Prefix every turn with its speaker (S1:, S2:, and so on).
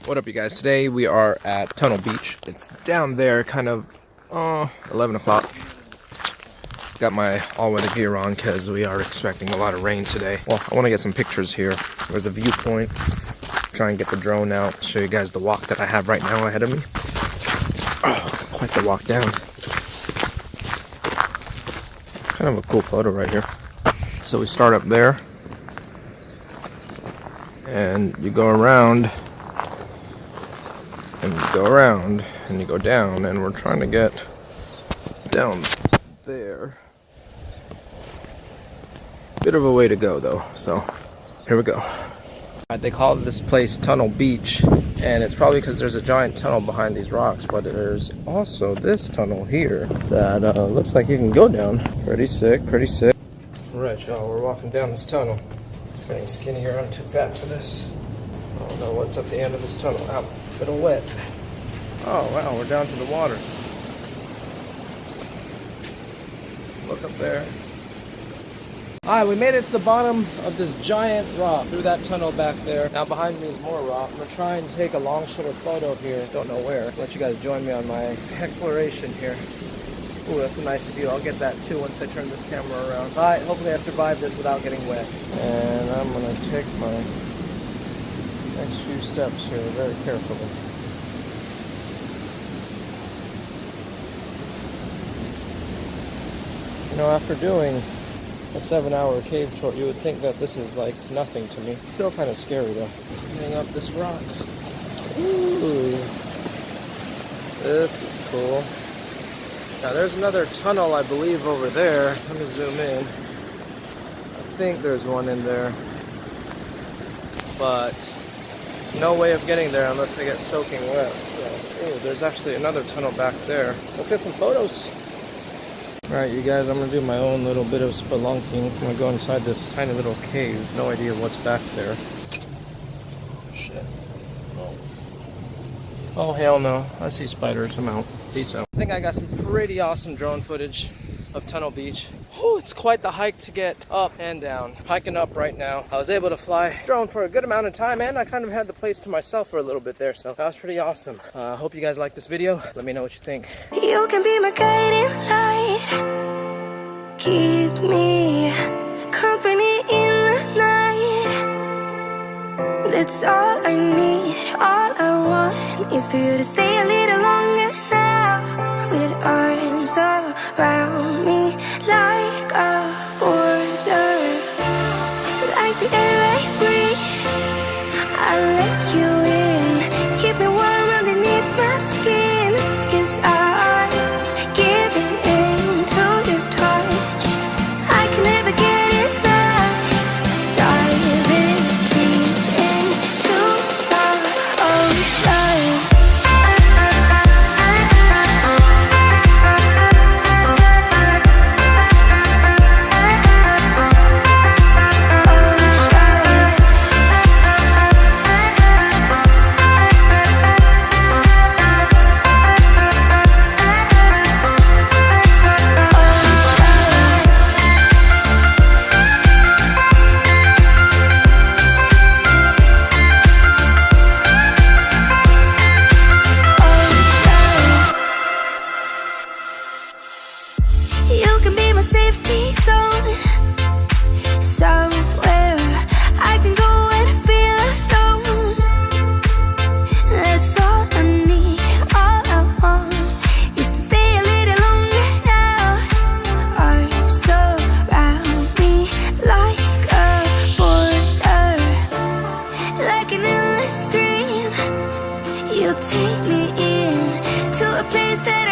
S1: What up, you guys? Today we are at Tunnel Beach. It's down there, kind of 11 o'clock. Got my all-weather gear on because we are expecting a lot of rain today. Well, I want to get some pictures here. There's a viewpoint. Try and get the drone out. Show you guys the walk that I have right now ahead of me. Oh, quite the walk down. It's kind of a cool photo right here. So we start up there, and you go around, and you go around, and you go down, and we're trying to get down there. Bit of a way to go though, so here we go. They call this place Tunnel Beach, and it's probably because there's a giant tunnel behind these rocks, but there's also this tunnel here that looks like you can go down. Pretty sick, pretty sick. Alright, y'all, we're walking down this tunnel. It's getting skinnier, I'm too fat for this. I don't know what's at the end of this tunnel. Ow, a little wet. Oh wow, we're down to the water. Look up there. Alright, we made it to the bottom of this giant rock through that tunnel back there. Now behind me is more rock. I'm gonna try and take a long shoulder photo here. Don't know where. Let you guys join me on my exploration here. Ooh, that's a nice view. I'll get that too once I turn this camera around. Alright, hopefully I survive this without getting wet. And I'm gonna take my next few steps here very carefully. You know, after doing a 7-hour cave tour, you would think that this is like nothing to me. Still kind of scary though. Getting up this rock. Ooh, this is cool. Now there's another tunnel, I believe, over there. Let me zoom in. I think there's one in there, but no way of getting there unless I get soaking wet. So, ooh, there's actually another tunnel back there. Let's get some photos. Alright, you guys, I'm going to do my own little bit of spelunking. I'm going to go inside this tiny little cave. No idea what's back there. Shit. Oh, hell no. I see spiders. I'm out. Peace out. I think I got some pretty awesome drone footage of Tunnel Beach. Oh, it's quite the hike to get up and down. Hiking up right now. I was able to fly drone for a good amount of time, and I kind of had the place to myself for a little bit there, so that was pretty awesome. Hope you guys like this video. Let me know what you think.
S2: You can be my guiding light. Keep me company in the night. That's all I need. All I want is for you to stay a little longer now. With arms around me like a border. Like the air I breathe, I'll let you in. Keep me warm underneath my skin. 'Cause I'm giving in to your touch. I can never get enough. Diving deep into the ocean. You can be my safety zone. Somewhere I can go when I feel alone. That's all I need. All I want is to stay a little longer now. Arms around me like a border. Like an endless stream, you'll take me in to a place that